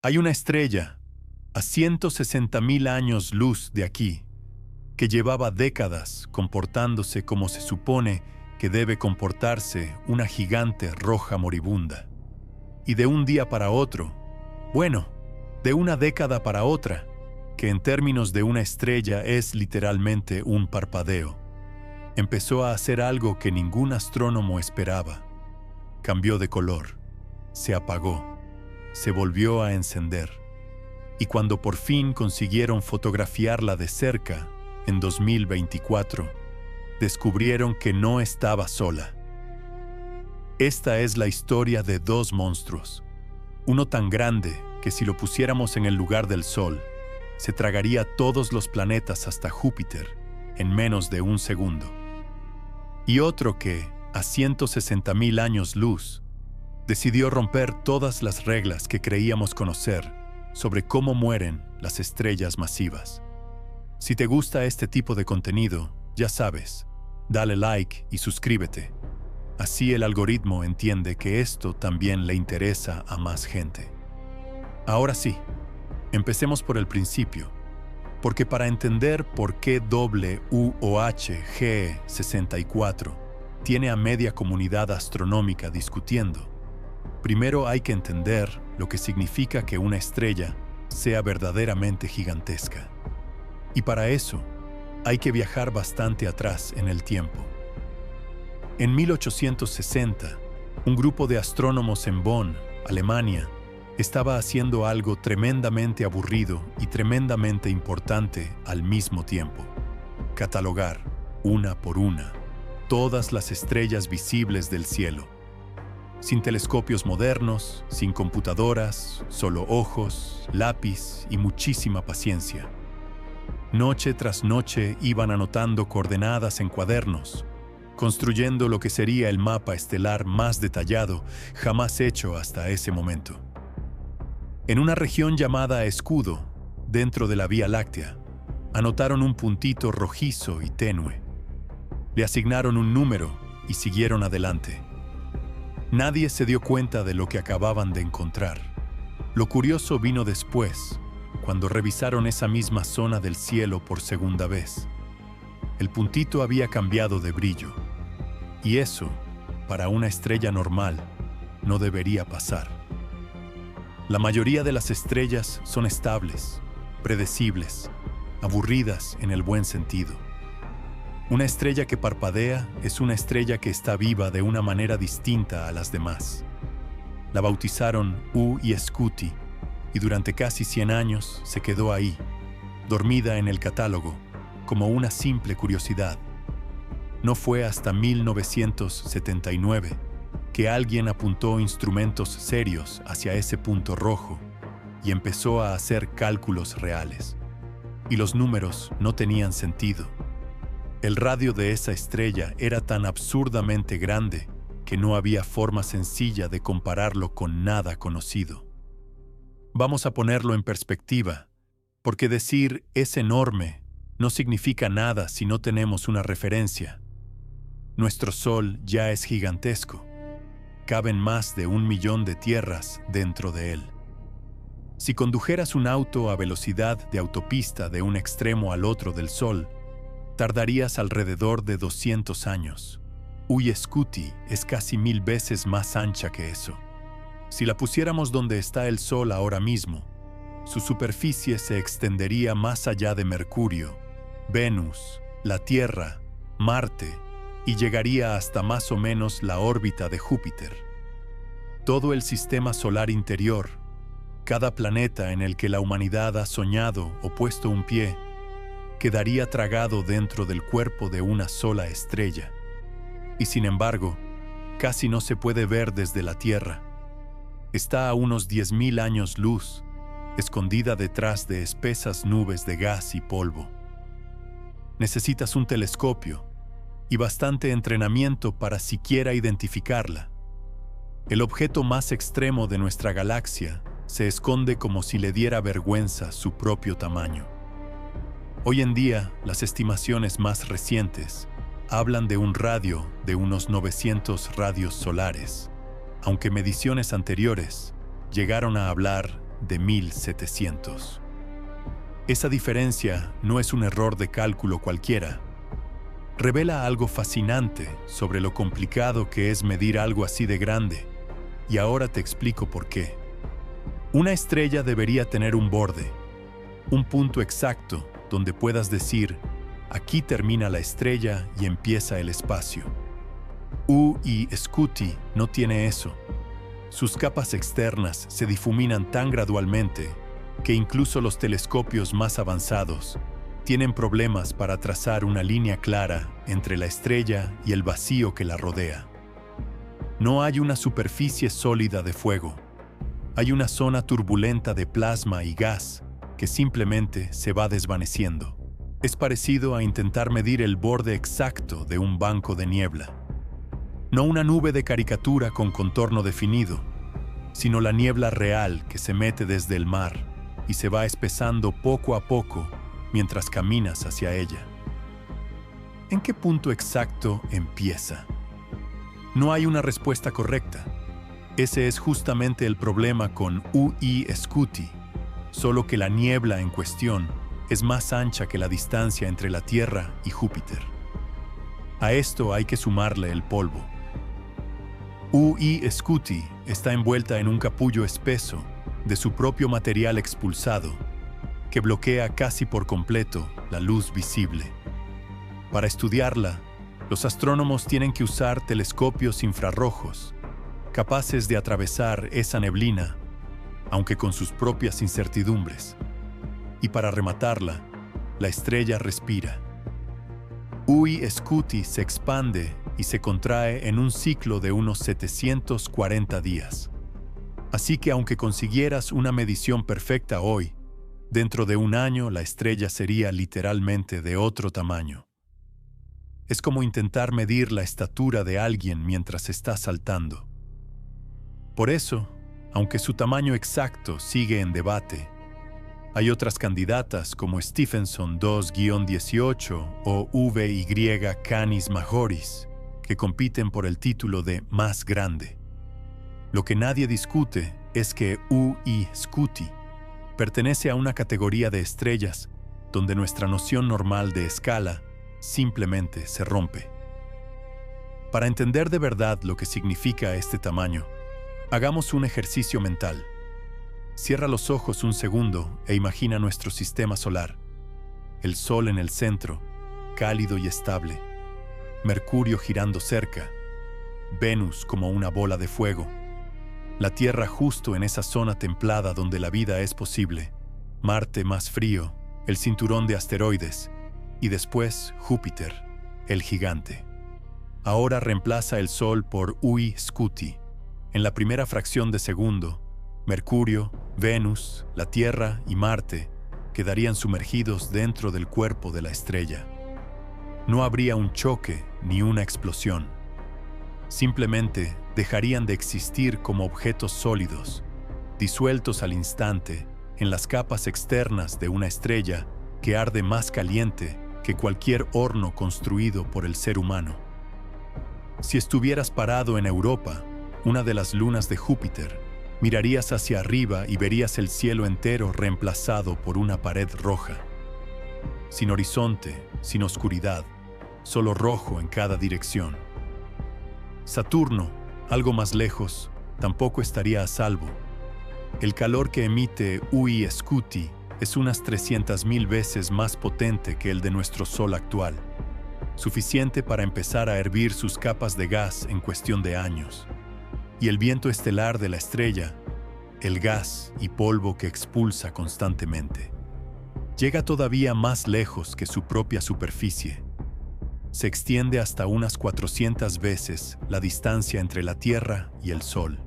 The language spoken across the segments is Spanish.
Hay una estrella, a 160.000 años luz de aquí, que llevaba décadas comportándose como se supone que debe comportarse una gigante roja moribunda. Y de un día para otro, bueno, de una década para otra, que en términos de una estrella es literalmente un parpadeo, empezó a hacer algo que ningún astrónomo esperaba. Cambió de color, se apagó, se volvió a encender. Y cuando por fin consiguieron fotografiarla de cerca, en 2024, descubrieron que no estaba sola. Esta es la historia de dos monstruos. Uno tan grande que si lo pusiéramos en el lugar del Sol, se tragaría todos los planetas hasta Júpiter en menos de un segundo. Y otro que, a 160.000 años luz, decidió romper todas las reglas que creíamos conocer sobre cómo mueren las estrellas masivas. Si te gusta este tipo de contenido, ya sabes, dale like y suscríbete. Así el algoritmo entiende que esto también le interesa a más gente. Ahora sí, empecemos por el principio, porque para entender por qué WUOH-G64 tiene a media comunidad astronómica discutiendo, primero hay que entender lo que significa que una estrella sea verdaderamente gigantesca. Y para eso, hay que viajar bastante atrás en el tiempo. En 1860, un grupo de astrónomos en Bonn, Alemania, estaba haciendo algo tremendamente aburrido y tremendamente importante al mismo tiempo: catalogar, una por una, todas las estrellas visibles del cielo. Sin telescopios modernos, sin computadoras, solo ojos, lápiz y muchísima paciencia. Noche tras noche iban anotando coordenadas en cuadernos, construyendo lo que sería el mapa estelar más detallado jamás hecho hasta ese momento. En una región llamada Escudo, dentro de la Vía Láctea, anotaron un puntito rojizo y tenue. Le asignaron un número y siguieron adelante. Nadie se dio cuenta de lo que acababan de encontrar. Lo curioso vino después, cuando revisaron esa misma zona del cielo por segunda vez. El puntito había cambiado de brillo. Y eso, para una estrella normal, no debería pasar. La mayoría de las estrellas son estables, predecibles, aburridas en el buen sentido. Una estrella que parpadea es una estrella que está viva de una manera distinta a las demás. La bautizaron U-Scuti y durante casi 100 años se quedó ahí, dormida en el catálogo, como una simple curiosidad. No fue hasta 1979 que alguien apuntó instrumentos serios hacia ese punto rojo y empezó a hacer cálculos reales. Y los números no tenían sentido. El radio de esa estrella era tan absurdamente grande que no había forma sencilla de compararlo con nada conocido. Vamos a ponerlo en perspectiva, porque decir es enorme no significa nada si no tenemos una referencia. Nuestro Sol ya es gigantesco. Caben más de 1 millón de tierras dentro de él. Si condujeras un auto a velocidad de autopista de un extremo al otro del Sol, tardarías alrededor de 200 años. U-Scuti es casi 1000 veces más ancha que eso. Si la pusiéramos donde está el Sol ahora mismo, su superficie se extendería más allá de Mercurio, Venus, la Tierra, Marte, y llegaría hasta más o menos la órbita de Júpiter. Todo el sistema solar interior, cada planeta en el que la humanidad ha soñado o puesto un pie, quedaría tragado dentro del cuerpo de una sola estrella. Y sin embargo, casi no se puede ver desde la Tierra. Está a unos 10.000 años luz, escondida detrás de espesas nubes de gas y polvo. Necesitas un telescopio y bastante entrenamiento para siquiera identificarla. El objeto más extremo de nuestra galaxia se esconde como si le diera vergüenza su propio tamaño. Hoy en día, las estimaciones más recientes hablan de un radio de unos 900 radios solares, aunque mediciones anteriores llegaron a hablar de 1700. Esa diferencia no es un error de cálculo cualquiera. Revela algo fascinante sobre lo complicado que es medir algo así de grande, y ahora te explico por qué. Una estrella debería tener un borde, un punto exacto donde puedas decir, aquí termina la estrella y empieza el espacio. U-I Scuti no tiene eso. Sus capas externas se difuminan tan gradualmente que incluso los telescopios más avanzados tienen problemas para trazar una línea clara entre la estrella y el vacío que la rodea. No hay una superficie sólida de fuego. Hay una zona turbulenta de plasma y gas que simplemente se va desvaneciendo. Es parecido a intentar medir el borde exacto de un banco de niebla. No una nube de caricatura con contorno definido, sino la niebla real que se mete desde el mar y se va espesando poco a poco mientras caminas hacia ella. ¿En qué punto exacto empieza? No hay una respuesta correcta. Ese es justamente el problema con U-I Scuti, solo que la niebla en cuestión es más ancha que la distancia entre la Tierra y Júpiter. A esto hay que sumarle el polvo. U-I Scuti está envuelta en un capullo espeso de su propio material expulsado, que bloquea casi por completo la luz visible. Para estudiarla, los astrónomos tienen que usar telescopios infrarrojos, capaces de atravesar esa neblina, aunque con sus propias incertidumbres. Y para rematarla, la estrella respira. U-I Scuti se expande y se contrae en un ciclo de unos 740 días. Así que aunque consiguieras una medición perfecta hoy, dentro de un año la estrella sería literalmente de otro tamaño. Es como intentar medir la estatura de alguien mientras está saltando. Por eso, aunque su tamaño exacto sigue en debate, hay otras candidatas como Stephenson 2-18 o VY Canis Majoris que compiten por el título de más grande. Lo que nadie discute es que U-I Scuti pertenece a una categoría de estrellas donde nuestra noción normal de escala simplemente se rompe. Para entender de verdad lo que significa este tamaño, hagamos un ejercicio mental. Cierra los ojos un segundo e imagina nuestro sistema solar. El Sol en el centro, cálido y estable. Mercurio girando cerca. Venus como una bola de fuego. La Tierra justo en esa zona templada donde la vida es posible. Marte más frío, el cinturón de asteroides. Y después Júpiter, el gigante. Ahora reemplaza el Sol por U-I Scuti. En la primera fracción de segundo, Mercurio, Venus, la Tierra y Marte quedarían sumergidos dentro del cuerpo de la estrella. No habría un choque ni una explosión. Simplemente dejarían de existir como objetos sólidos, disueltos al instante en las capas externas de una estrella que arde más caliente que cualquier horno construido por el ser humano. Si estuvieras parado en Europa, una de las lunas de Júpiter, mirarías hacia arriba y verías el cielo entero reemplazado por una pared roja. Sin horizonte, sin oscuridad, solo rojo en cada dirección. Saturno, algo más lejos, tampoco estaría a salvo. El calor que emite U-I Scuti es unas 300.000 veces más potente que el de nuestro Sol actual, suficiente para empezar a hervir sus capas de gas en cuestión de años. Y el viento estelar de la estrella, el gas y polvo que expulsa constantemente, llega todavía más lejos que su propia superficie. Se extiende hasta unas 400 veces la distancia entre la Tierra y el Sol.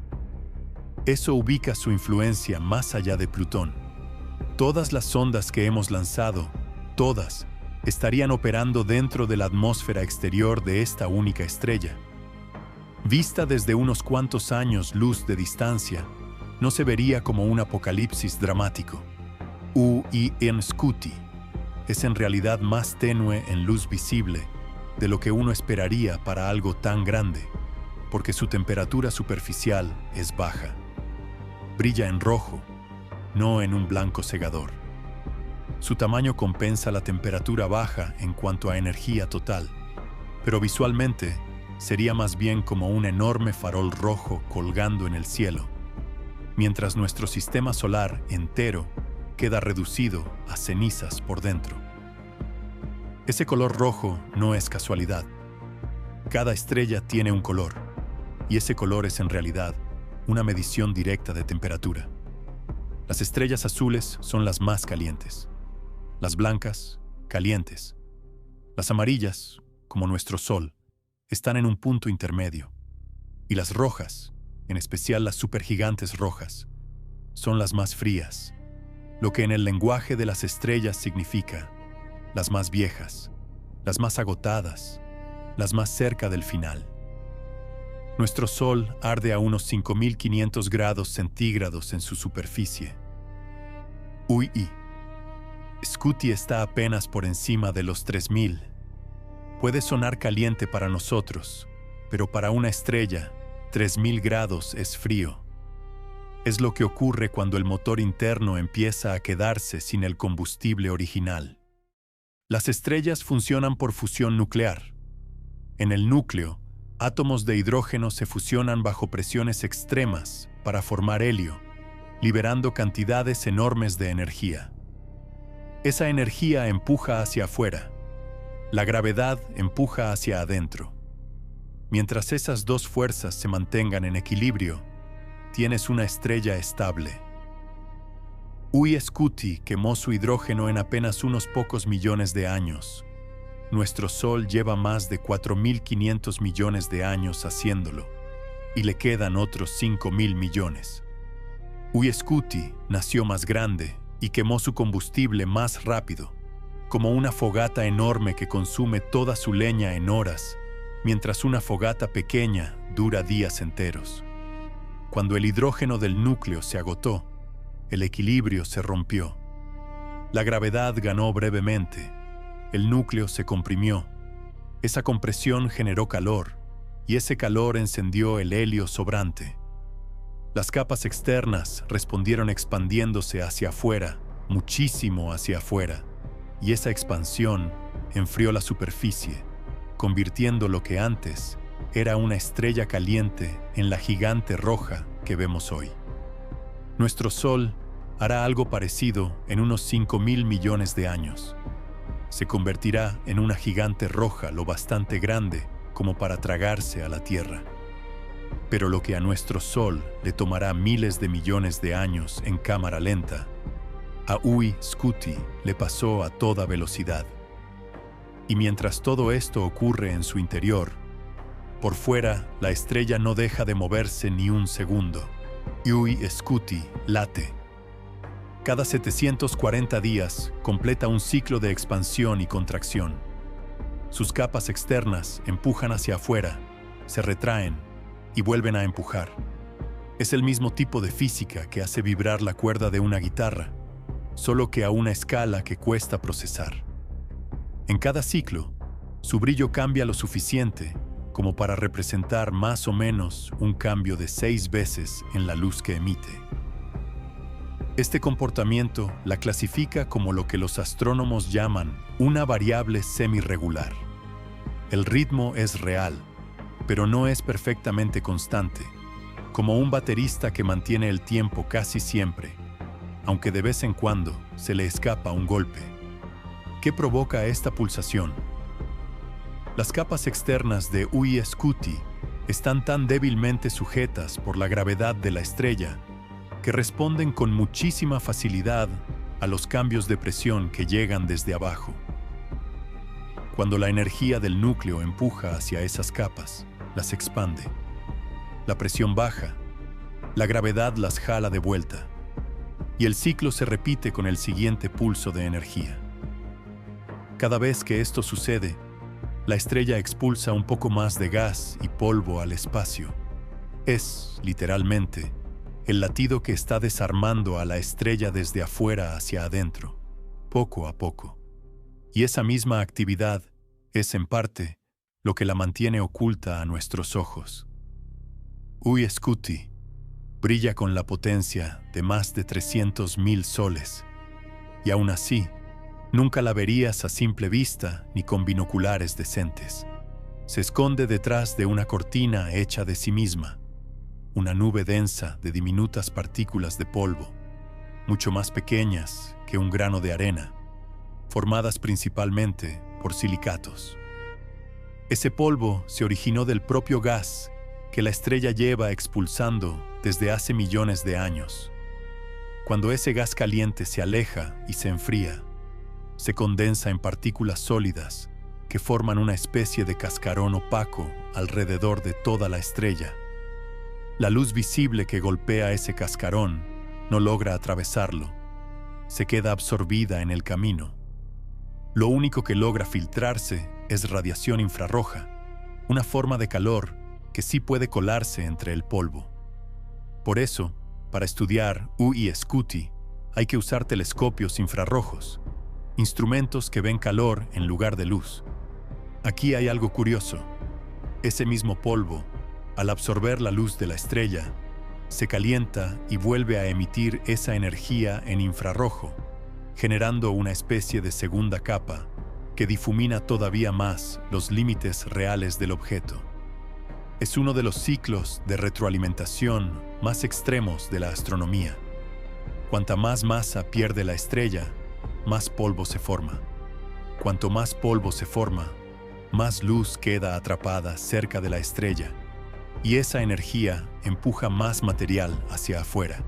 Eso ubica su influencia más allá de Plutón. Todas las sondas que hemos lanzado, todas, estarían operando dentro de la atmósfera exterior de esta única estrella. Vista desde unos cuantos años luz de distancia, no se vería como un apocalipsis dramático. U-I Scuti es en realidad más tenue en luz visible de lo que uno esperaría para algo tan grande, porque su temperatura superficial es baja. Brilla en rojo, no en un blanco cegador. Su tamaño compensa la temperatura baja en cuanto a energía total, pero visualmente sería más bien como un enorme farol rojo colgando en el cielo, mientras nuestro sistema solar entero queda reducido a cenizas por dentro. Ese color rojo no es casualidad. Cada estrella tiene un color, y ese color es en realidad una medición directa de temperatura. Las estrellas azules son las más calientes, las blancas, calientes. Las amarillas, como nuestro Sol, están en un punto intermedio, y las rojas, en especial las supergigantes rojas, son las más frías, lo que en el lenguaje de las estrellas significa las más viejas, las más agotadas, las más cerca del final. Nuestro Sol arde a unos 5.500 grados centígrados en su superficie. Ui-i. Scuti está apenas por encima de los 3.000. Puede sonar caliente para nosotros, pero para una estrella, 3.000 grados es frío. Es lo que ocurre cuando el motor interno empieza a quedarse sin el combustible original. Las estrellas funcionan por fusión nuclear. En el núcleo, átomos de hidrógeno se fusionan bajo presiones extremas para formar helio, liberando cantidades enormes de energía. Esa energía empuja hacia afuera. La gravedad empuja hacia adentro. Mientras esas dos fuerzas se mantengan en equilibrio, tienes una estrella estable. Uy-Scuti quemó su hidrógeno en apenas unos pocos millones de años. Nuestro Sol lleva más de 4.500 millones de años haciéndolo, y le quedan otros 5.000 millones. Uy-Scuti nació más grande y quemó su combustible más rápido, como una fogata enorme que consume toda su leña en horas, mientras una fogata pequeña dura días enteros. Cuando el hidrógeno del núcleo se agotó, el equilibrio se rompió. La gravedad ganó brevemente. El núcleo se comprimió. Esa compresión generó calor, y ese calor encendió el helio sobrante. Las capas externas respondieron expandiéndose hacia afuera, muchísimo hacia afuera, y esa expansión enfrió la superficie, convirtiendo lo que antes era una estrella caliente en la gigante roja que vemos hoy. Nuestro Sol hará algo parecido en unos 5.000 millones de años. Se convertirá en una gigante roja lo bastante grande como para tragarse a la Tierra. Pero lo que a nuestro Sol le tomará miles de millones de años en cámara lenta, a Uy-Scuti le pasó a toda velocidad. Y mientras todo esto ocurre en su interior, por fuera la estrella no deja de moverse ni un segundo. Uy-Scuti late. Cada 740 días completa un ciclo de expansión y contracción. Sus capas externas empujan hacia afuera, se retraen y vuelven a empujar. Es el mismo tipo de física que hace vibrar la cuerda de una guitarra, solo que a una escala que cuesta procesar. En cada ciclo, su brillo cambia lo suficiente como para representar más o menos un cambio de 6 veces en la luz que emite. Este comportamiento la clasifica como lo que los astrónomos llaman una variable semirregular. El ritmo es real, pero no es perfectamente constante, como un baterista que mantiene el tiempo casi siempre, aunque de vez en cuando se le escapa un golpe. ¿Qué provoca esta pulsación? Las capas externas de Uy-Scuti están tan débilmente sujetas por la gravedad de la estrella que responden con muchísima facilidad a los cambios de presión que llegan desde abajo. Cuando la energía del núcleo empuja hacia esas capas, las expande. La presión baja, la gravedad las jala de vuelta, y el ciclo se repite con el siguiente pulso de energía. Cada vez que esto sucede, la estrella expulsa un poco más de gas y polvo al espacio. Es, literalmente, el latido que está desarmando a la estrella desde afuera hacia adentro, poco a poco. Y esa misma actividad es, en parte, lo que la mantiene oculta a nuestros ojos. Uy-Scuti, Brilla con la potencia de más de 300.000 soles. Y aún así, nunca la verías a simple vista ni con binoculares decentes. Se esconde detrás de una cortina hecha de sí misma, una nube densa de diminutas partículas de polvo, mucho más pequeñas que un grano de arena, formadas principalmente por silicatos. Ese polvo se originó del propio gas que la estrella lleva expulsando desde hace millones de años. Cuando ese gas caliente se aleja y se enfría, se condensa en partículas sólidas que forman una especie de cascarón opaco alrededor de toda la estrella. La luz visible que golpea ese cascarón no logra atravesarlo, se queda absorbida en el camino. Lo único que logra filtrarse es radiación infrarroja, una forma de calor que sí puede colarse entre el polvo. Por eso, para estudiar UV Scuti, hay que usar telescopios infrarrojos, instrumentos que ven calor en lugar de luz. Aquí hay algo curioso. Ese mismo polvo, al absorber la luz de la estrella, se calienta y vuelve a emitir esa energía en infrarrojo, generando una especie de segunda capa que difumina todavía más los límites reales del objeto. Es uno de los ciclos de retroalimentación más extremos de la astronomía. Cuanta más masa pierde la estrella, más polvo se forma. Cuanto más polvo se forma, más luz queda atrapada cerca de la estrella, y esa energía empuja más material hacia afuera.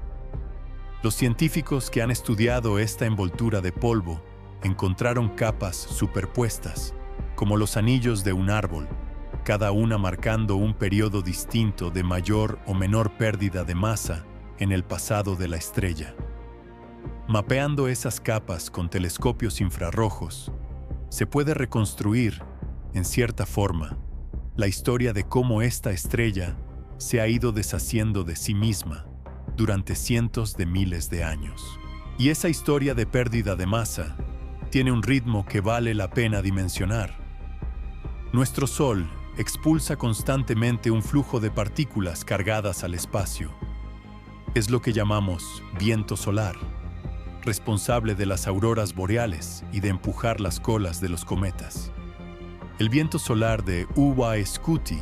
Los científicos que han estudiado esta envoltura de polvo encontraron capas superpuestas, como los anillos de un árbol, cada una marcando un periodo distinto de mayor o menor pérdida de masa en el pasado de la estrella. Mapeando esas capas con telescopios infrarrojos, se puede reconstruir, en cierta forma, la historia de cómo esta estrella se ha ido deshaciendo de sí misma durante cientos de miles de años. Y esa historia de pérdida de masa tiene un ritmo que vale la pena dimensionar. Nuestro Sol expulsa constantemente un flujo de partículas cargadas al espacio. Es lo que llamamos viento solar, responsable de las auroras boreales y de empujar las colas de los cometas. El viento solar de UV Scuti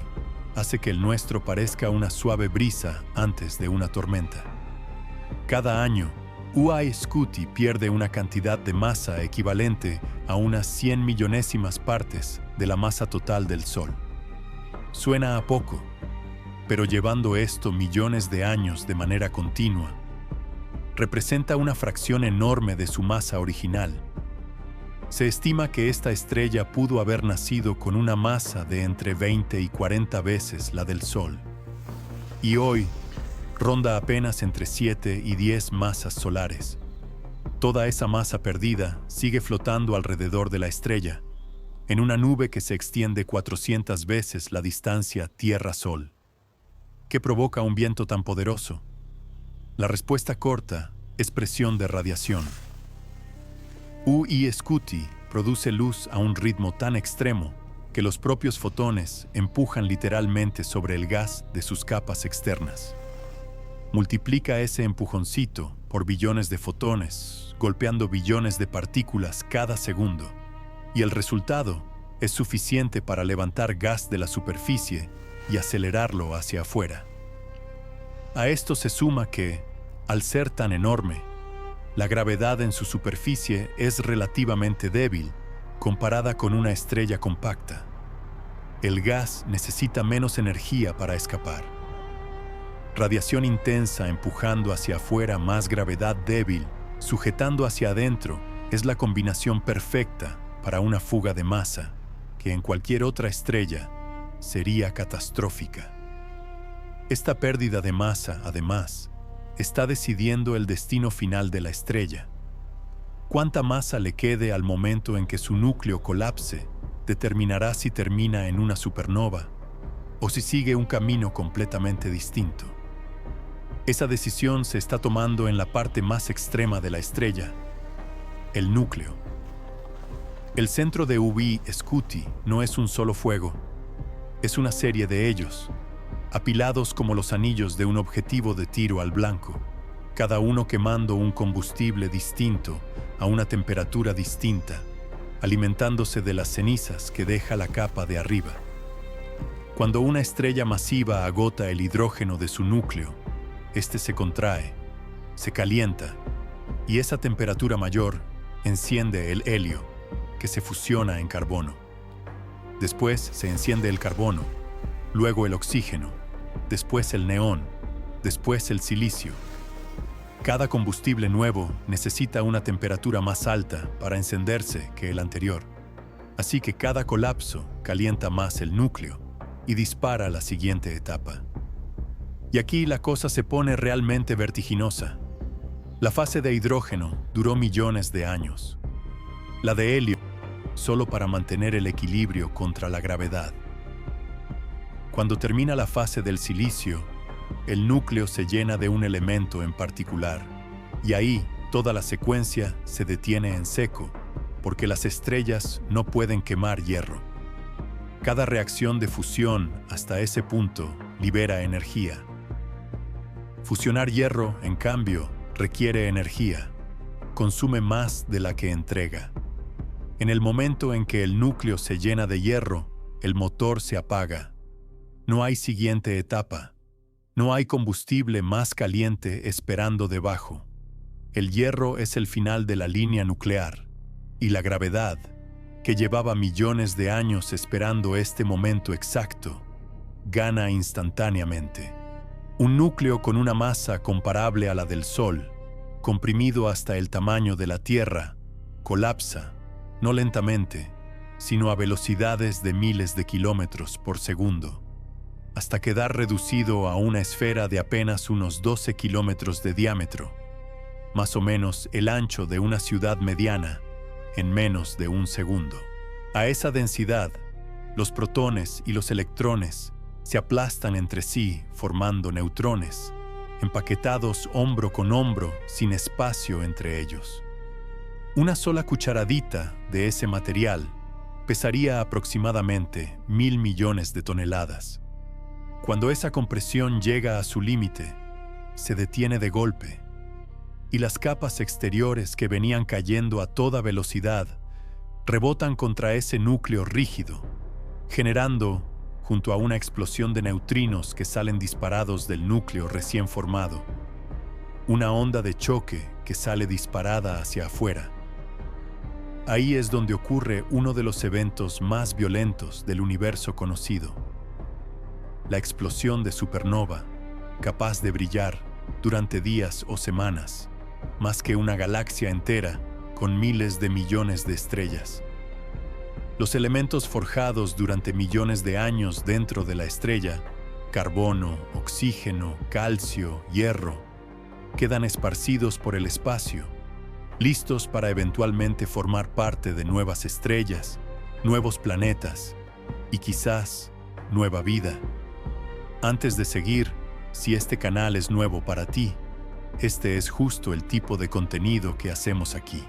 hace que el nuestro parezca una suave brisa antes de una tormenta. Cada año, UV Scuti pierde una cantidad de masa equivalente a unas 100 millonésimas partes de la masa total del Sol. Suena a poco, pero llevando esto millones de años de manera continua, representa una fracción enorme de su masa original. Se estima que esta estrella pudo haber nacido con una masa de entre 20 y 40 veces la del Sol, y hoy ronda apenas entre 7 y 10 masas solares. Toda esa masa perdida sigue flotando alrededor de la estrella, en una nube que se extiende 400 veces la distancia Tierra-Sol. ¿Qué provoca un viento tan poderoso? La respuesta corta es presión de radiación. UV Scuti produce luz a un ritmo tan extremo que los propios fotones empujan literalmente sobre el gas de sus capas externas. Multiplica ese empujoncito por billones de fotones, golpeando billones de partículas cada segundo, y el resultado es suficiente para levantar gas de la superficie y acelerarlo hacia afuera. A esto se suma que, al ser tan enorme, la gravedad en su superficie es relativamente débil comparada con una estrella compacta. El gas necesita menos energía para escapar. Radiación intensa empujando hacia afuera más gravedad débil, sujetando hacia adentro, es la combinación perfecta para una fuga de masa que en cualquier otra estrella sería catastrófica. Esta pérdida de masa, además, está decidiendo el destino final de la estrella. Cuánta masa le quede al momento en que su núcleo colapse determinará si termina en una supernova o si sigue un camino completamente distinto. Esa decisión se está tomando en la parte más extrema de la estrella, el núcleo. El centro de UV Scuti no es un solo fuego, es una serie de ellos, apilados como los anillos de un objetivo de tiro al blanco, cada uno quemando un combustible distinto a una temperatura distinta, alimentándose de las cenizas que deja la capa de arriba. Cuando una estrella masiva agota el hidrógeno de su núcleo, este se contrae, se calienta, y esa temperatura mayor enciende el helio, que se fusiona en carbono. Después se enciende el carbono, luego el oxígeno, después el neón, después el silicio. Cada combustible nuevo necesita una temperatura más alta para encenderse que el anterior, así que cada colapso calienta más el núcleo y dispara la siguiente etapa. Y aquí la cosa se pone realmente vertiginosa. La fase de hidrógeno duró millones de años. La de helio, solo para mantener el equilibrio contra la gravedad. Cuando termina la fase del silicio, el núcleo se llena de un elemento en particular, y ahí toda la secuencia se detiene en seco, porque las estrellas no pueden quemar hierro. Cada reacción de fusión hasta ese punto libera energía. Fusionar hierro, en cambio, requiere energía, consume más de la que entrega. En el momento en que el núcleo se llena de hierro, el motor se apaga. No hay siguiente etapa. No hay combustible más caliente esperando debajo. El hierro es el final de la línea nuclear, y la gravedad, que llevaba millones de años esperando este momento exacto, gana instantáneamente. Un núcleo con una masa comparable a la del Sol, comprimido hasta el tamaño de la Tierra, colapsa, no lentamente, sino a velocidades de miles de kilómetros por segundo, hasta quedar reducido a una esfera de apenas unos 12 kilómetros de diámetro, más o menos el ancho de una ciudad mediana, en menos de un segundo. A esa densidad, los protones y los electrones se aplastan entre sí formando neutrones, empaquetados hombro con hombro sin espacio entre ellos. Una sola cucharadita de ese material pesaría aproximadamente 1.000 millones de toneladas. Cuando esa compresión llega a su límite, se detiene de golpe, y las capas exteriores que venían cayendo a toda velocidad rebotan contra ese núcleo rígido, generando, junto a una explosión de neutrinos que salen disparados del núcleo recién formado, una onda de choque que sale disparada hacia afuera. Ahí es donde ocurre uno de los eventos más violentos del universo conocido. La explosión de supernova, capaz de brillar durante días o semanas, más que una galaxia entera con miles de millones de estrellas. Los elementos forjados durante millones de años dentro de la estrella, carbono, oxígeno, calcio, hierro, quedan esparcidos por el espacio, listos para eventualmente formar parte de nuevas estrellas, nuevos planetas y quizás nueva vida. Antes de seguir, si este canal es nuevo para ti, este es justo el tipo de contenido que hacemos aquí.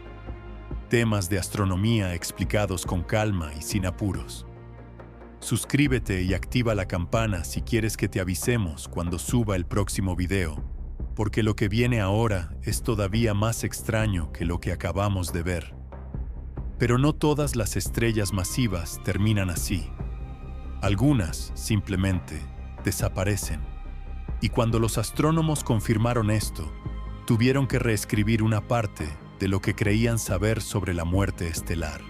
Temas de astronomía explicados con calma y sin apuros. Suscríbete y activa la campana si quieres que te avisemos cuando suba el próximo video, porque lo que viene ahora es todavía más extraño que lo que acabamos de ver. Pero no todas las estrellas masivas terminan así. Algunas simplemente desaparecen. Y cuando los astrónomos confirmaron esto, tuvieron que reescribir una parte de lo que creían saber sobre la muerte estelar.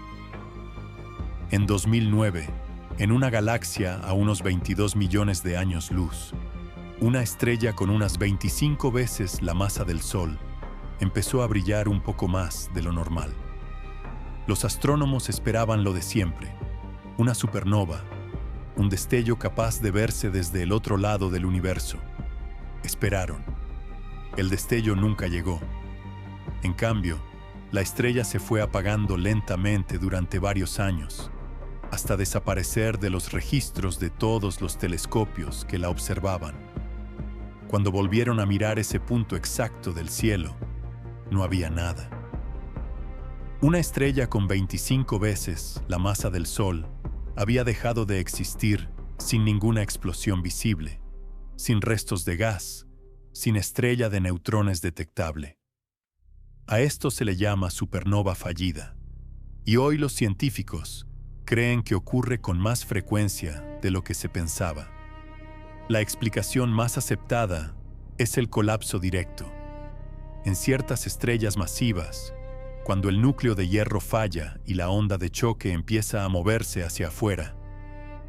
En 2009, en una galaxia a unos 22 millones de años luz, una estrella con unas 25 veces la masa del Sol empezó a brillar un poco más de lo normal. Los astrónomos esperaban lo de siempre, una supernova, un destello capaz de verse desde el otro lado del universo. Esperaron. El destello nunca llegó. En cambio, la estrella se fue apagando lentamente durante varios años, hasta desaparecer de los registros de todos los telescopios que la observaban. Cuando volvieron a mirar ese punto exacto del cielo, no había nada. Una estrella con 25 veces la masa del Sol había dejado de existir sin ninguna explosión visible, sin restos de gas, sin estrella de neutrones detectable. A esto se le llama supernova fallida, y hoy los científicos creen que ocurre con más frecuencia de lo que se pensaba. La explicación más aceptada es el colapso directo. En ciertas estrellas masivas, cuando el núcleo de hierro falla y la onda de choque empieza a moverse hacia afuera,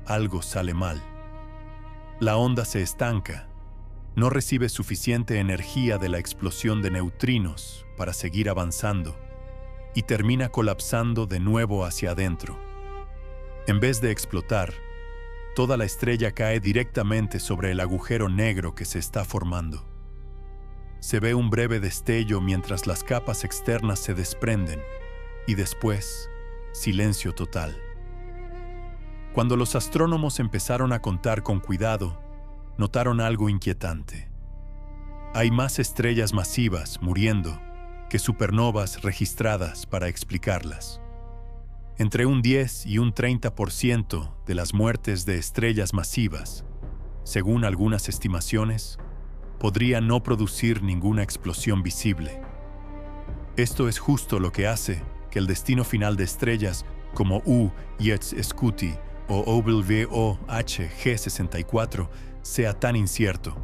algo sale mal. La onda se estanca, no recibe suficiente energía de la explosión de neutrinos para seguir avanzando y termina colapsando de nuevo hacia adentro. En vez de explotar, toda la estrella cae directamente sobre el agujero negro que se está formando. Se ve un breve destello mientras las capas externas se desprenden y después, silencio total. Cuando los astrónomos empezaron a contar con cuidado, notaron algo inquietante. Hay más estrellas masivas muriendo que supernovas registradas para explicarlas. Entre un 10 y un 30% de las muertes de estrellas masivas, según algunas estimaciones, podría no producir ninguna explosión visible. Esto es justo lo que hace que el destino final de estrellas como U-Jetzt Scuti o OVOH-G64 sea tan incierto.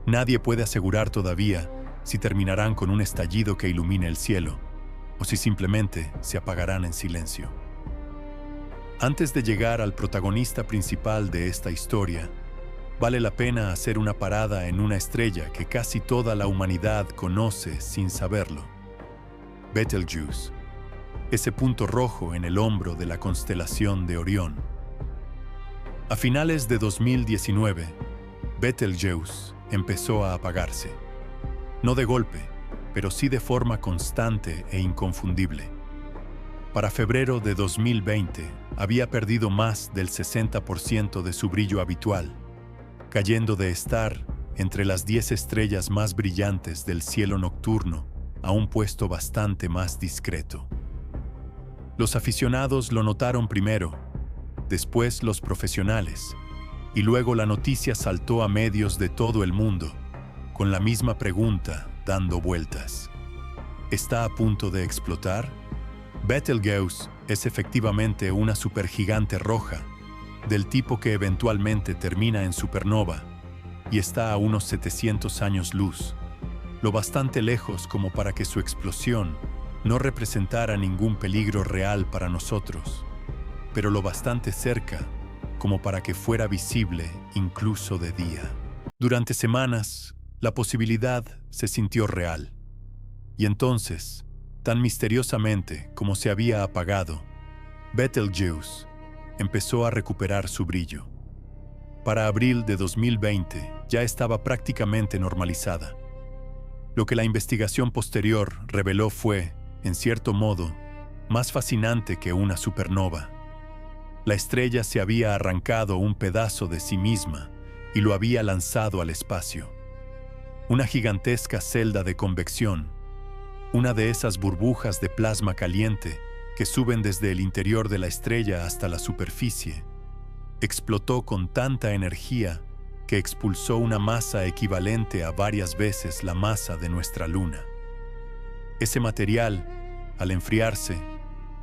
Nadie puede asegurar todavía si terminarán con un estallido que ilumine el cielo o si simplemente se apagarán en silencio. Antes de llegar al protagonista principal de esta historia, vale la pena hacer una parada en una estrella que casi toda la humanidad conoce sin saberlo. Betelgeuse, ese punto rojo en el hombro de la constelación de Orión. A finales de 2019, Betelgeuse empezó a apagarse. No de golpe, pero sí de forma constante e inconfundible. Para febrero de 2020, había perdido más del 60% de su brillo habitual, cayendo de estar entre las 10 estrellas más brillantes del cielo nocturno a un puesto bastante más discreto. Los aficionados lo notaron primero, después los profesionales, y luego la noticia saltó a medios de todo el mundo, con la misma pregunta dando vueltas. ¿Está a punto de explotar? Betelgeuse es efectivamente una supergigante roja, del tipo que eventualmente termina en supernova, y está a unos 700 años luz, lo bastante lejos como para que su explosión no representara ningún peligro real para nosotros, pero lo bastante cerca como para que fuera visible incluso de día. Durante semanas, la posibilidad se sintió real, y entonces, tan misteriosamente como se había apagado, Betelgeuse empezó a recuperar su brillo. Para abril de 2020 ya estaba prácticamente normalizada. Lo que la investigación posterior reveló fue, en cierto modo, más fascinante que una supernova. La estrella se había arrancado un pedazo de sí misma y lo había lanzado al espacio. Una gigantesca celda de convección, una de esas burbujas de plasma caliente que suben desde el interior de la estrella hasta la superficie, explotó con tanta energía que expulsó una masa equivalente a varias veces la masa de nuestra luna. Ese material, al enfriarse,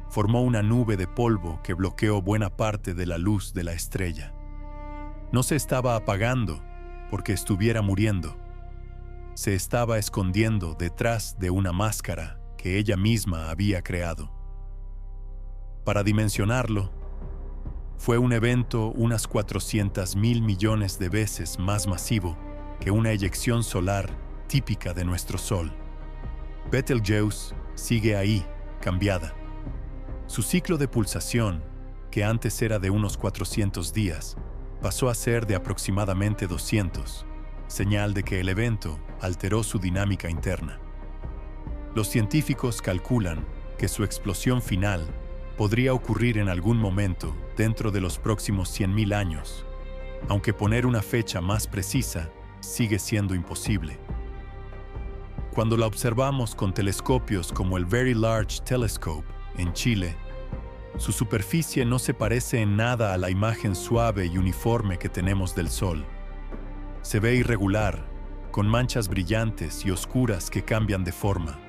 formó una nube de polvo que bloqueó buena parte de la luz de la estrella. No se estaba apagando porque estuviera muriendo. Se estaba escondiendo detrás de una máscara que ella misma había creado. Para dimensionarlo, fue un evento unas 400.000 millones de veces más masivo que una eyección solar típica de nuestro Sol. Betelgeuse sigue ahí, cambiada. Su ciclo de pulsación, que antes era de unos 400 días, pasó a ser de aproximadamente 200, señal de que el evento alteró su dinámica interna. Los científicos calculan que su explosión final podría ocurrir en algún momento dentro de los próximos 100.000 años, aunque poner una fecha más precisa sigue siendo imposible. Cuando la observamos con telescopios como el Very Large Telescope en Chile, su superficie no se parece en nada a la imagen suave y uniforme que tenemos del Sol. Se ve irregular, con manchas brillantes y oscuras que cambian de forma.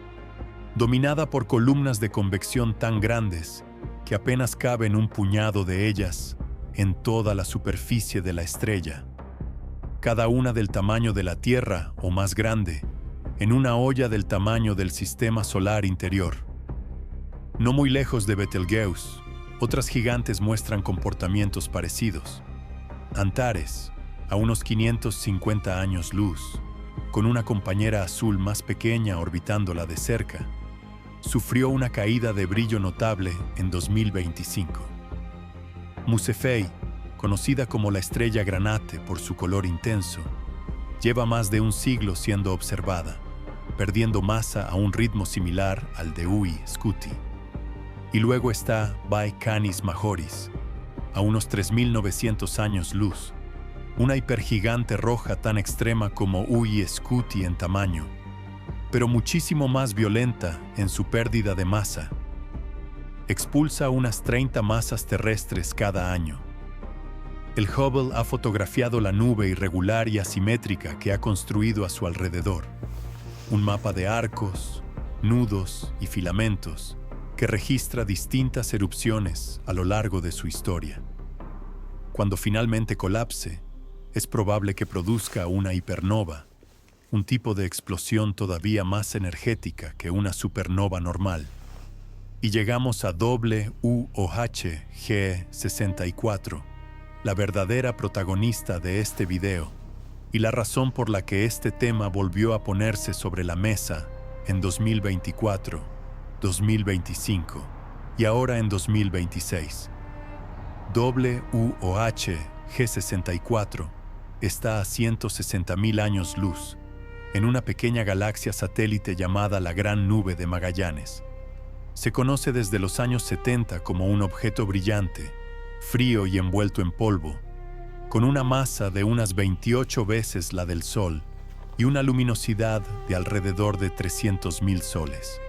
Dominada por columnas de convección tan grandes que apenas caben un puñado de ellas en toda la superficie de la estrella, cada una del tamaño de la Tierra o más grande, en una olla del tamaño del sistema solar interior. No muy lejos de Betelgeuse, otras gigantes muestran comportamientos parecidos. Antares, a unos 550 años luz, con una compañera azul más pequeña orbitándola de cerca, sufrió una caída de brillo notable en 2025. Mussefei, conocida como la estrella granate por su color intenso, lleva más de un siglo siendo observada, perdiendo masa a un ritmo similar al de Ui Scuti. Y luego está Bae Canis Majoris, a unos 3.900 años luz, una hipergigante roja tan extrema como Ui Scuti en tamaño, pero muchísimo más violenta en su pérdida de masa. Expulsa unas 30 masas terrestres cada año. El Hubble ha fotografiado la nube irregular y asimétrica que ha construido a su alrededor. Un mapa de arcos, nudos y filamentos que registra distintas erupciones a lo largo de su historia. Cuando finalmente colapse, es probable que produzca una hipernova, un tipo de explosión todavía más energética que una supernova normal. Y llegamos a WUOH G64, la verdadera protagonista de este video, y la razón por la que este tema volvió a ponerse sobre la mesa en 2024, 2025 y ahora en 2026. WUOH G64 está a 160.000 años luz, en una pequeña galaxia satélite llamada la Gran Nube de Magallanes. Se conoce desde los años 70 como un objeto brillante, frío y envuelto en polvo, con una masa de unas 28 veces la del Sol y una luminosidad de alrededor de 300.000 soles.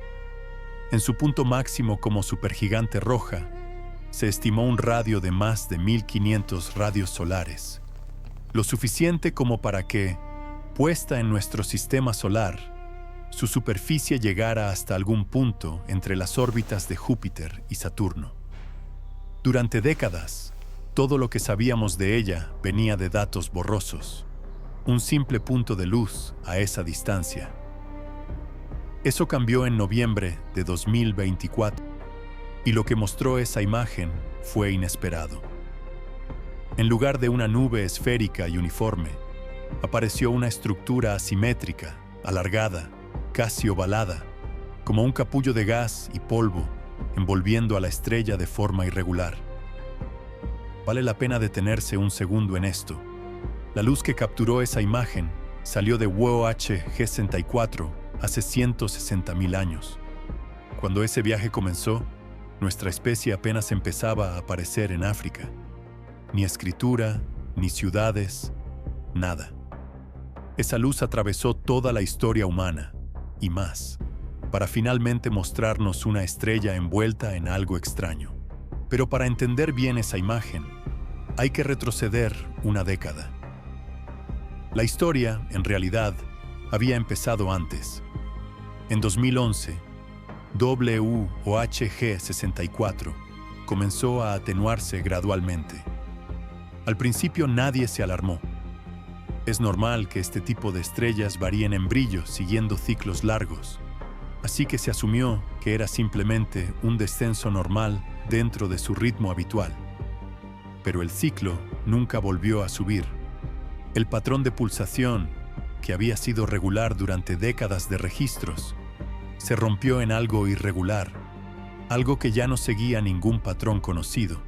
En su punto máximo como supergigante roja, se estimó un radio de más de 1.500 radios solares, lo suficiente como para que, puesta en nuestro sistema solar, su superficie llegara hasta algún punto entre las órbitas de Júpiter y Saturno. Durante décadas, todo lo que sabíamos de ella venía de datos borrosos, un simple punto de luz a esa distancia. Eso cambió en noviembre de 2024, y lo que mostró esa imagen fue inesperado. En lugar de una nube esférica y uniforme, apareció una estructura asimétrica, alargada, casi ovalada, como un capullo de gas y polvo envolviendo a la estrella de forma irregular. Vale la pena detenerse un segundo en esto. La luz que capturó esa imagen salió de WUOH G64 hace 160.000 años. Cuando ese viaje comenzó, nuestra especie apenas empezaba a aparecer en África. Ni escritura, ni ciudades, nada. Esa luz atravesó toda la historia humana, y más, para finalmente mostrarnos una estrella envuelta en algo extraño. Pero para entender bien esa imagen, hay que retroceder una década. La historia, en realidad, había empezado antes. En 2011, WUOH G64 comenzó a atenuarse gradualmente. Al principio nadie se alarmó. Es normal que este tipo de estrellas varíen en brillo siguiendo ciclos largos, así que se asumió que era simplemente un descenso normal dentro de su ritmo habitual. Pero el ciclo nunca volvió a subir. El patrón de pulsación, que había sido regular durante décadas de registros, se rompió en algo irregular, algo que ya no seguía ningún patrón conocido.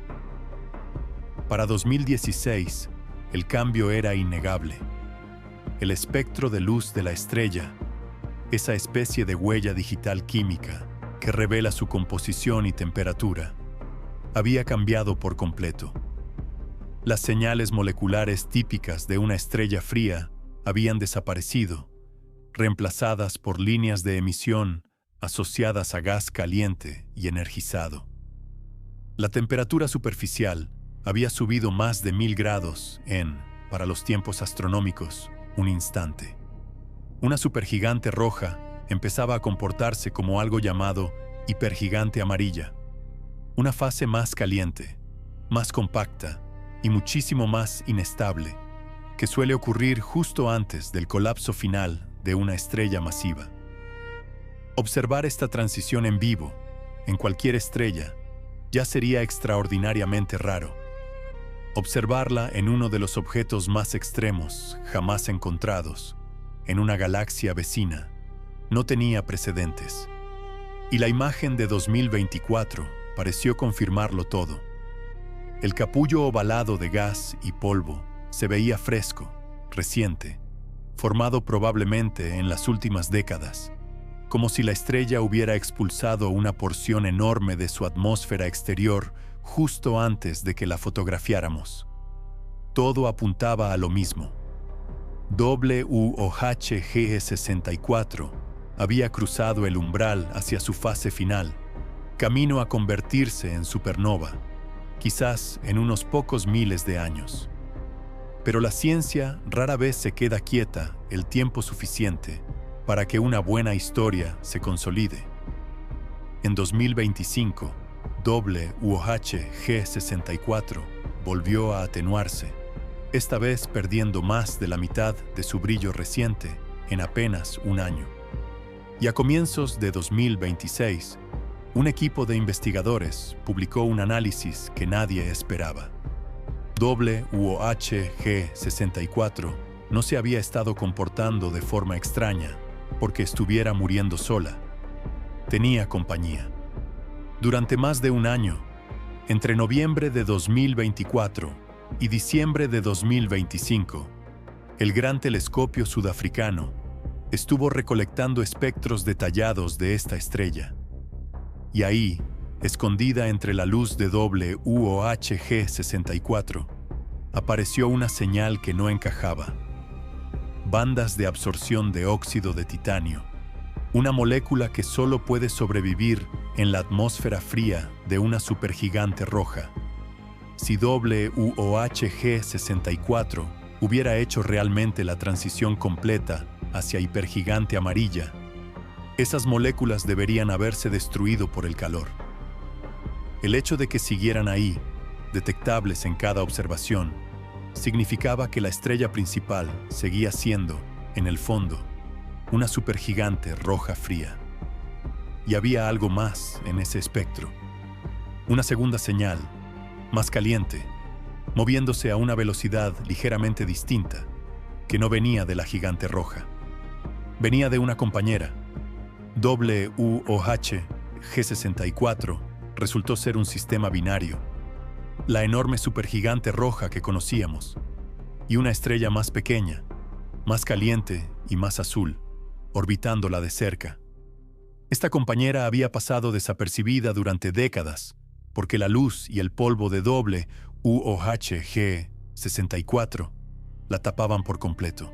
Para 2016, el cambio era innegable. El espectro de luz de la estrella, esa especie de huella digital química que revela su composición y temperatura, había cambiado por completo. Las señales moleculares típicas de una estrella fría habían desaparecido, reemplazadas por líneas de emisión asociadas a gas caliente y energizado. La temperatura superficial había subido más de 1000 grados en, para los tiempos astronómicos, un instante. Una supergigante roja empezaba a comportarse como algo llamado hipergigante amarilla, una fase más caliente, más compacta y muchísimo más inestable, que suele ocurrir justo antes del colapso final de una estrella masiva. Observar esta transición en vivo, en cualquier estrella, ya sería extraordinariamente raro. Observarla en uno de los objetos más extremos jamás encontrados, en una galaxia vecina, no tenía precedentes. Y la imagen de 2024 pareció confirmarlo todo. El capullo ovalado de gas y polvo se veía fresco, reciente, formado probablemente en las últimas décadas, como si la estrella hubiera expulsado una porción enorme de su atmósfera exterior justo antes de que la fotografiáramos. Todo apuntaba a lo mismo. WUOH-G64 había cruzado el umbral hacia su fase final, camino a convertirse en supernova, quizás en unos pocos miles de años. Pero la ciencia rara vez se queda quieta el tiempo suficiente para que una buena historia se consolide. En 2025, WUOH-G64 volvió a atenuarse, esta vez perdiendo más de la mitad de su brillo reciente en apenas un año. Y a comienzos de 2026, un equipo de investigadores publicó un análisis que nadie esperaba. WUOH-G64 no se había estado comportando de forma extraña porque estuviera muriendo sola. Tenía compañía. Durante más de un año, entre noviembre de 2024 y diciembre de 2025, el Gran Telescopio Sudafricano estuvo recolectando espectros detallados de esta estrella. Y ahí, escondida entre la luz de WUOH-G64, apareció una señal que no encajaba. Bandas de absorción de óxido de titanio, una molécula que solo puede sobrevivir en la atmósfera fría de una supergigante roja. Si WUOH-G64 hubiera hecho realmente la transición completa hacia hipergigante amarilla, esas moléculas deberían haberse destruido por el calor. El hecho de que siguieran ahí, detectables en cada observación, significaba que la estrella principal seguía siendo, en el fondo, una supergigante roja fría. Y había algo más en ese espectro. Una segunda señal, más caliente, moviéndose a una velocidad ligeramente distinta, que no venía de la gigante roja. Venía de una compañera. WUOH-G64 resultó ser un sistema binario, la enorme supergigante roja que conocíamos, y una estrella más pequeña, más caliente y más azul, orbitándola de cerca. Esta compañera había pasado desapercibida durante décadas, porque la luz y el polvo de WUOH-G64 la tapaban por completo.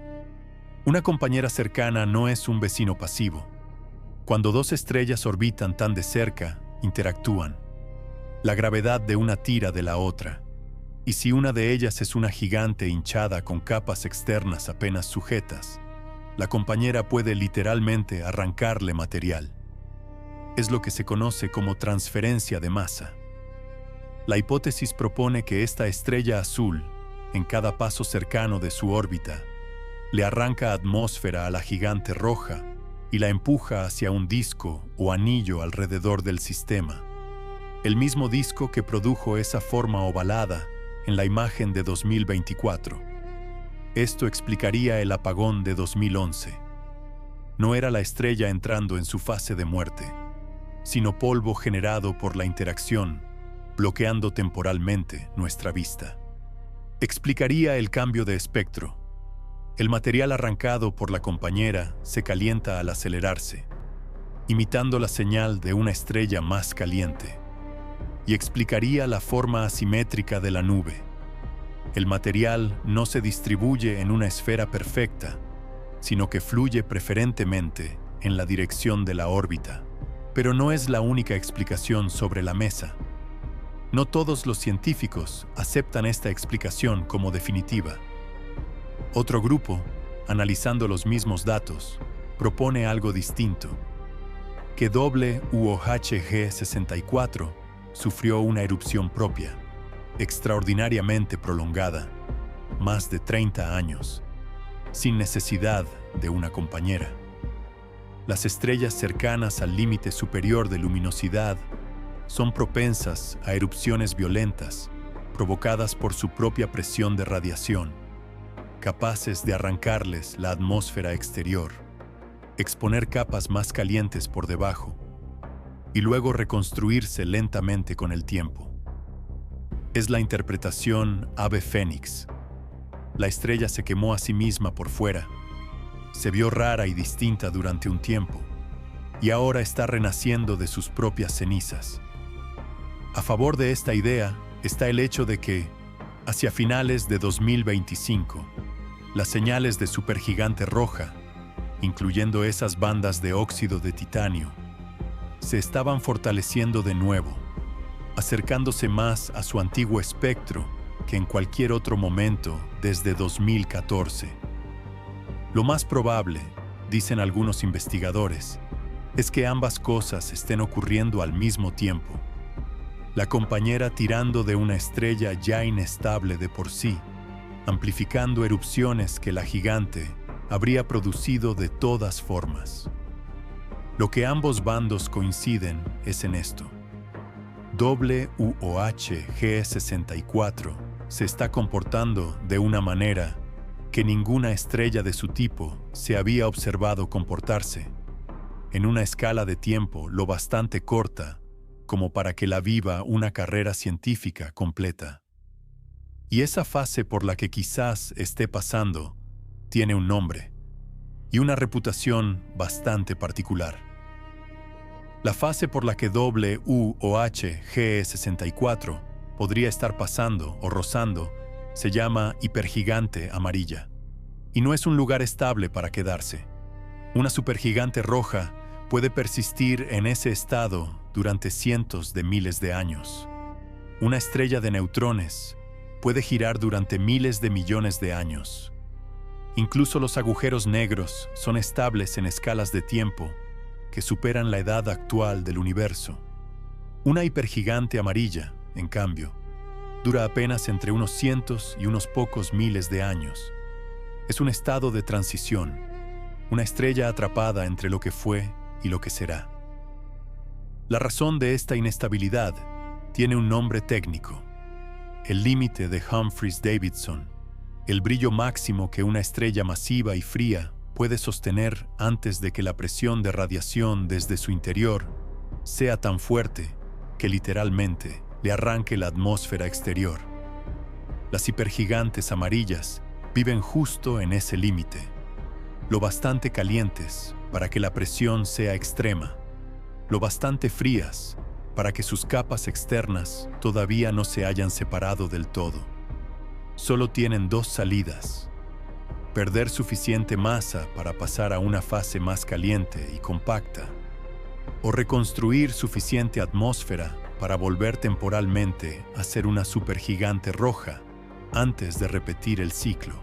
Una compañera cercana no es un vecino pasivo. Cuando dos estrellas orbitan tan de cerca, interactúan. La gravedad de una tira de la otra, y si una de ellas es una gigante hinchada con capas externas apenas sujetas, la compañera puede literalmente arrancarle material. Es lo que se conoce como transferencia de masa. La hipótesis propone que esta estrella azul, en cada paso cercano de su órbita, le arranca atmósfera a la gigante roja y la empuja hacia un disco o anillo alrededor del sistema. El mismo disco que produjo esa forma ovalada en la imagen de 2024. Esto explicaría el apagón de 2011. No era la estrella entrando en su fase de muerte, sino polvo generado por la interacción, bloqueando temporalmente nuestra vista. Explicaría el cambio de espectro. El material arrancado por la compañera se calienta al acelerarse, imitando la señal de una estrella más caliente. Y explicaría la forma asimétrica de la nube. El material no se distribuye en una esfera perfecta, sino que fluye preferentemente en la dirección de la órbita. Pero no es la única explicación sobre la mesa. No todos los científicos aceptan esta explicación como definitiva. Otro grupo, analizando los mismos datos, propone algo distinto, que WUOH-G 64 sufrió una erupción propia, extraordinariamente prolongada, más de 30 años, sin necesidad de una compañera. Las estrellas cercanas al límite superior de luminosidad son propensas a erupciones violentas provocadas por su propia presión de radiación, capaces de arrancarles la atmósfera exterior, exponer capas más calientes por debajo y luego reconstruirse lentamente con el tiempo. Es la interpretación ave fénix. La estrella se quemó a sí misma por fuera, se vio rara y distinta durante un tiempo, y ahora está renaciendo de sus propias cenizas. A favor de esta idea está el hecho de que, hacia finales de 2025, las señales de supergigante roja, incluyendo esas bandas de óxido de titanio, se estaban fortaleciendo de nuevo, acercándose más a su antiguo espectro que en cualquier otro momento desde 2014. Lo más probable, dicen algunos investigadores, es que ambas cosas estén ocurriendo al mismo tiempo. La compañera tirando de una estrella ya inestable de por sí, amplificando erupciones que la gigante habría producido de todas formas. Lo que ambos bandos coinciden es en esto. WUOH-G 64 se está comportando de una manera que ninguna estrella de su tipo se había observado comportarse, en una escala de tiempo lo bastante corta como para que la viva una carrera científica completa. Y esa fase por la que quizás esté pasando tiene un nombre y una reputación bastante particular. La fase por la que WUOH-G 64 podría estar pasando o rozando se llama hipergigante amarilla, y no es un lugar estable para quedarse. Una supergigante roja puede persistir en ese estado durante cientos de miles de años. Una estrella de neutrones puede girar durante miles de millones de años. Incluso los agujeros negros son estables en escalas de tiempo que superan la edad actual del universo. Una hipergigante amarilla, en cambio, dura apenas entre unos cientos y unos pocos miles de años. Es un estado de transición, una estrella atrapada entre lo que fue y lo que será. La razón de esta inestabilidad tiene un nombre técnico: el límite de Humphreys-Davidson, el brillo máximo que una estrella masiva y fría puede sostener antes de que la presión de radiación desde su interior sea tan fuerte que literalmente le arranque la atmósfera exterior. Las hipergigantes amarillas viven justo en ese límite, lo bastante calientes para que la presión sea extrema, lo bastante frías para que sus capas externas todavía no se hayan separado del todo. Solo tienen dos salidas: perder suficiente masa para pasar a una fase más caliente y compacta, o reconstruir suficiente atmósfera para volver temporalmente a ser una supergigante roja antes de repetir el ciclo.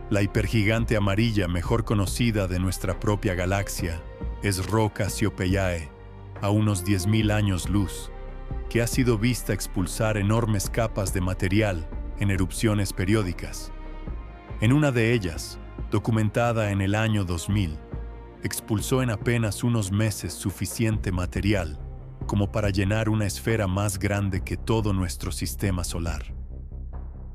La hipergigante amarilla mejor conocida de nuestra propia galaxia es Rho Cassiopeiae, a unos 10.000 años luz, que ha sido vista expulsar enormes capas de material en erupciones periódicas. En una de ellas, documentada en el año 2000, expulsó en apenas unos meses suficiente material como para llenar una esfera más grande que todo nuestro sistema solar.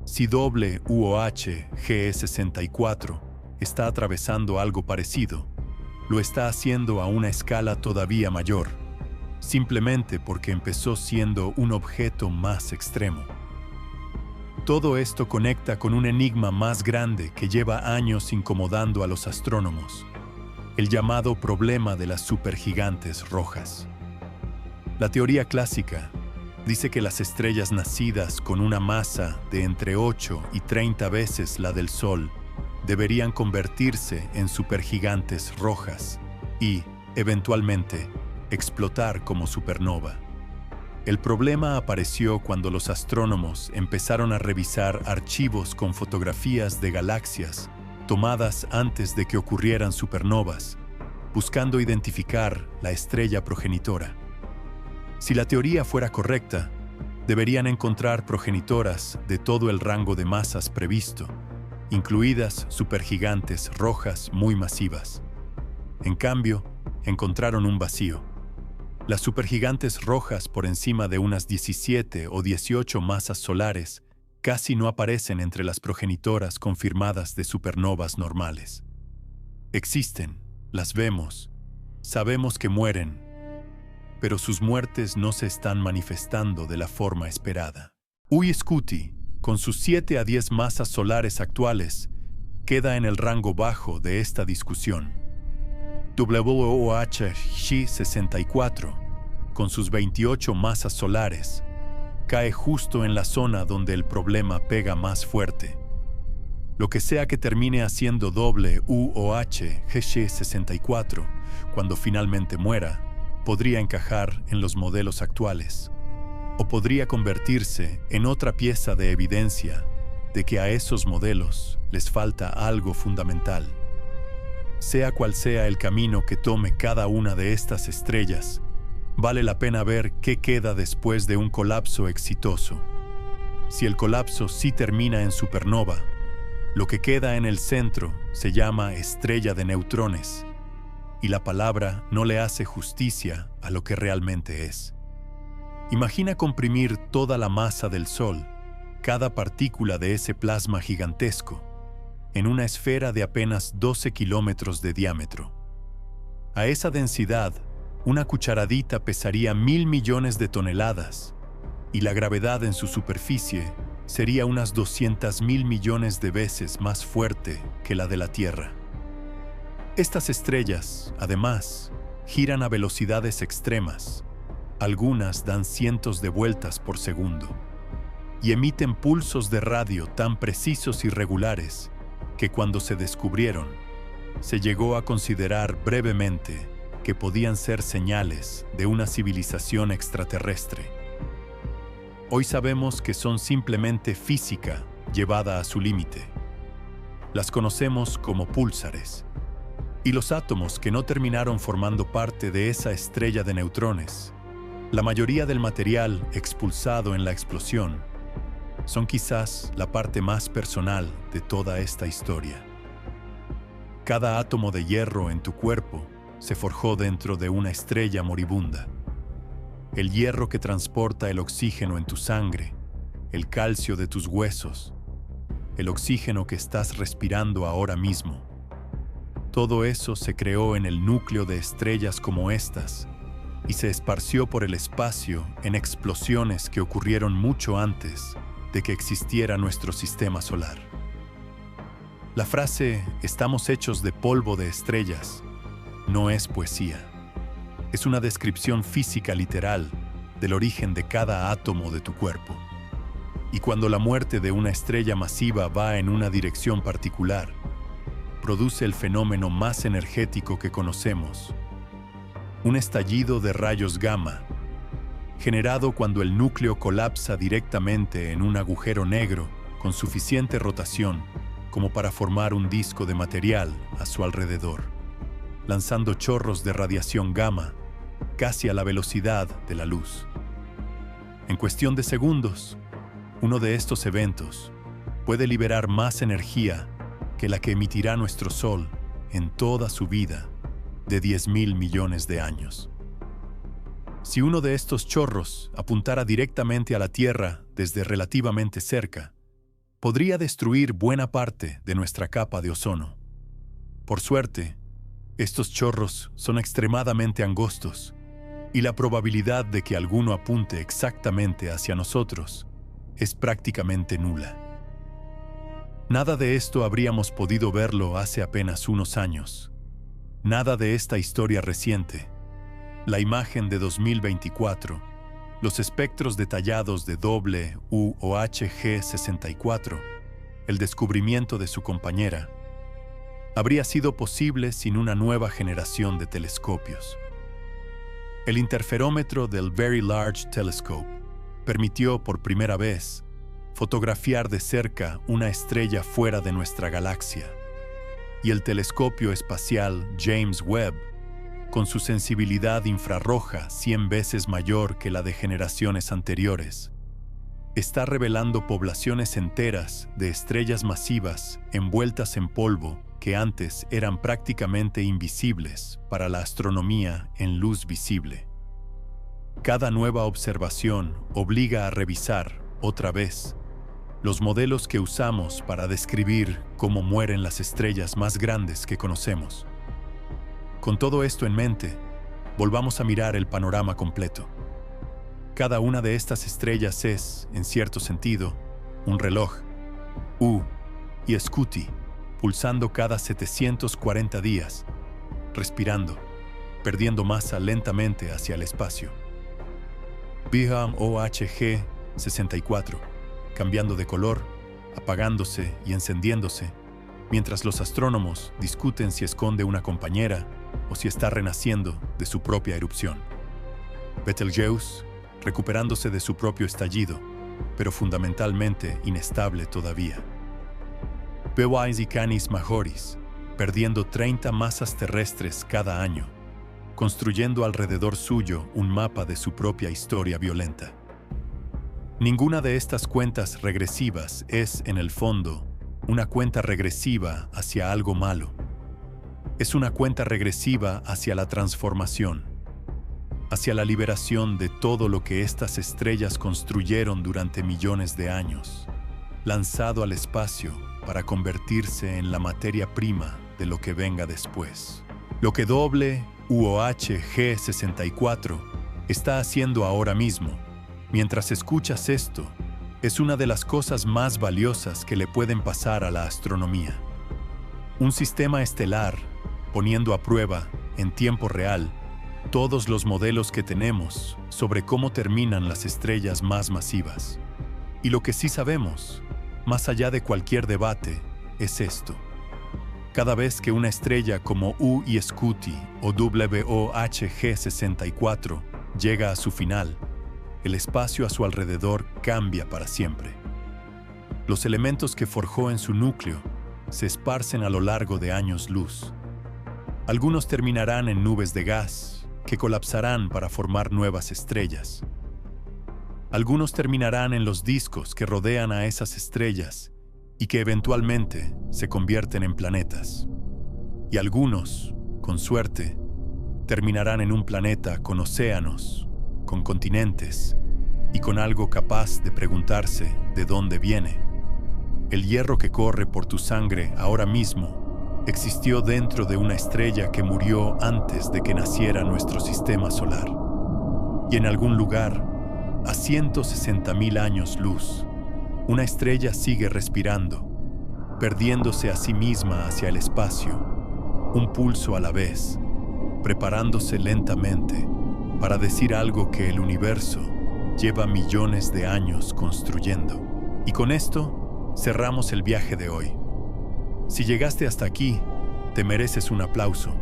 Si WUOH-G 64 está atravesando algo parecido, lo está haciendo a una escala todavía mayor, simplemente porque empezó siendo un objeto más extremo. Todo esto conecta con un enigma más grande que lleva años incomodando a los astrónomos: el llamado problema de las supergigantes rojas. La teoría clásica dice que las estrellas nacidas con una masa de entre 8 y 30 veces la del Sol deberían convertirse en supergigantes rojas y, eventualmente, explotar como supernova. El problema apareció cuando los astrónomos empezaron a revisar archivos con fotografías de galaxias tomadas antes de que ocurrieran supernovas, buscando identificar la estrella progenitora. Si la teoría fuera correcta, deberían encontrar progenitoras de todo el rango de masas previsto, incluidas supergigantes rojas muy masivas. En cambio, encontraron un vacío. Las supergigantes rojas por encima de unas 17 o 18 masas solares casi no aparecen entre las progenitoras confirmadas de supernovas normales. Existen, las vemos, sabemos que mueren, pero sus muertes no se están manifestando de la forma esperada. Uy-Scuti, con sus 7 a 10 masas solares actuales, queda en el rango bajo de esta discusión. WOH-64, con sus 28 masas solares, cae justo en la zona donde el problema pega más fuerte. Lo que sea que termine haciendo WOH-64 cuando finalmente muera, podría encajar en los modelos actuales, o podría convertirse en otra pieza de evidencia de que a esos modelos les falta algo fundamental. Sea cual sea el camino que tome cada una de estas estrellas, vale la pena ver qué queda después de un colapso exitoso. Si el colapso sí termina en supernova, lo que queda en el centro se llama estrella de neutrones, y la palabra no le hace justicia a lo que realmente es. Imagina comprimir toda la masa del Sol, cada partícula de ese plasma gigantesco, en una esfera de apenas 12 kilómetros de diámetro. A esa densidad, una cucharadita pesaría 1.000 millones de toneladas, y la gravedad en su superficie sería unas 200.000 millones de veces más fuerte que la de la Tierra. Estas estrellas, además, giran a velocidades extremas. Algunas dan cientos de vueltas por segundo y emiten pulsos de radio tan precisos y regulares que cuando se descubrieron, se llegó a considerar brevemente que podían ser señales de una civilización extraterrestre. Hoy sabemos que son simplemente física llevada a su límite. Las conocemos como púlsares. Y los átomos que no terminaron formando parte de esa estrella de neutrones, la mayoría del material expulsado en la explosión, son quizás la parte más personal de toda esta historia. Cada átomo de hierro en tu cuerpo se forjó dentro de una estrella moribunda. El hierro que transporta el oxígeno en tu sangre, el calcio de tus huesos, el oxígeno que estás respirando ahora mismo. Todo eso se creó en el núcleo de estrellas como estas y se esparció por el espacio en explosiones que ocurrieron mucho antes de que existiera nuestro sistema solar. La frase "estamos hechos de polvo de estrellas" no es poesía. Es una descripción física literal del origen de cada átomo de tu cuerpo. Y cuando la muerte de una estrella masiva va en una dirección particular, produce el fenómeno más energético que conocemos, un estallido de rayos gamma, generado cuando el núcleo colapsa directamente en un agujero negro con suficiente rotación como para formar un disco de material a su alrededor, lanzando chorros de radiación gamma casi a la velocidad de la luz. En cuestión de segundos, uno de estos eventos puede liberar más energía que la que emitirá nuestro Sol en toda su vida de 10.000 millones de años. Si uno de estos chorros apuntara directamente a la Tierra desde relativamente cerca, podría destruir buena parte de nuestra capa de ozono. Por suerte, estos chorros son extremadamente angostos y la probabilidad de que alguno apunte exactamente hacia nosotros es prácticamente nula. Nada de esto habríamos podido verlo hace apenas unos años. Nada de esta historia reciente. La imagen de 2024, los espectros detallados de WOH-64, el descubrimiento de su compañera, habría sido posible sin una nueva generación de telescopios. El interferómetro del Very Large Telescope permitió por primera vez fotografiar de cerca una estrella fuera de nuestra galaxia. Y el telescopio espacial James Webb, con su sensibilidad infrarroja 100 veces mayor que la de generaciones anteriores, está revelando poblaciones enteras de estrellas masivas envueltas en polvo que antes eran prácticamente invisibles para la astronomía en luz visible. Cada nueva observación obliga a revisar, otra vez, los modelos que usamos para describir cómo mueren las estrellas más grandes que conocemos. Con todo esto en mente, volvamos a mirar el panorama completo. Cada una de estas estrellas es, en cierto sentido, un reloj, U y Scuti, pulsando cada 740 días, respirando, perdiendo masa lentamente hacia el espacio. Biham OHG 64, cambiando de color, apagándose y encendiéndose, mientras los astrónomos discuten si esconde una compañera o si está renaciendo de su propia erupción. Betelgeuse, recuperándose de su propio estallido, pero fundamentalmente inestable todavía. Beobaines y Canis Majoris, perdiendo 30 masas terrestres cada año, construyendo alrededor suyo un mapa de su propia historia violenta. Ninguna de estas cuentas regresivas es, en el fondo, una cuenta regresiva hacia algo malo. Es una cuenta regresiva hacia la transformación, hacia la liberación de todo lo que estas estrellas construyeron durante millones de años, lanzado al espacio para convertirse en la materia prima de lo que venga después. Lo que WUOH G64 está haciendo ahora mismo, mientras escuchas esto, es una de las cosas más valiosas que le pueden pasar a la astronomía. Un sistema estelar poniendo a prueba, en tiempo real, todos los modelos que tenemos sobre cómo terminan las estrellas más masivas. Y lo que sí sabemos, más allá de cualquier debate, es esto. Cada vez que una estrella como U y Scuti o WOHG 64 llega a su final, el espacio a su alrededor cambia para siempre. Los elementos que forjó en su núcleo se esparcen a lo largo de años luz. Algunos terminarán en nubes de gas, que colapsarán para formar nuevas estrellas. Algunos terminarán en los discos que rodean a esas estrellas y que eventualmente se convierten en planetas. Y algunos, con suerte, terminarán en un planeta con océanos, con continentes y con algo capaz de preguntarse de dónde viene. El hierro que corre por tu sangre ahora mismo existió dentro de una estrella que murió antes de que naciera nuestro sistema solar. Y en algún lugar, a 160.000 años luz, una estrella sigue respirando, perdiéndose a sí misma hacia el espacio, un pulso a la vez, preparándose lentamente para decir algo que el universo lleva millones de años construyendo. Y con esto, cerramos el viaje de hoy. Si llegaste hasta aquí, te mereces un aplauso,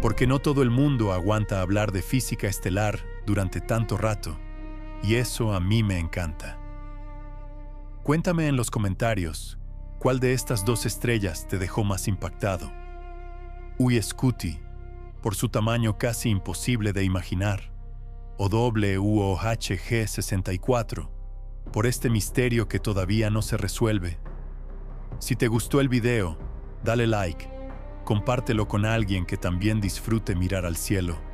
porque no todo el mundo aguanta hablar de física estelar durante tanto rato, y eso a mí me encanta. Cuéntame en los comentarios, ¿cuál de estas dos estrellas te dejó más impactado? U Scuti, por su tamaño casi imposible de imaginar, o WOHG 64, por este misterio que todavía no se resuelve. Si te gustó el video, dale like, compártelo con alguien que también disfrute mirar al cielo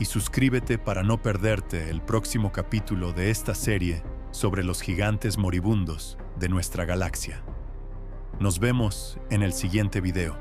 y suscríbete para no perderte el próximo capítulo de esta serie sobre los gigantes moribundos de nuestra galaxia. Nos vemos en el siguiente video.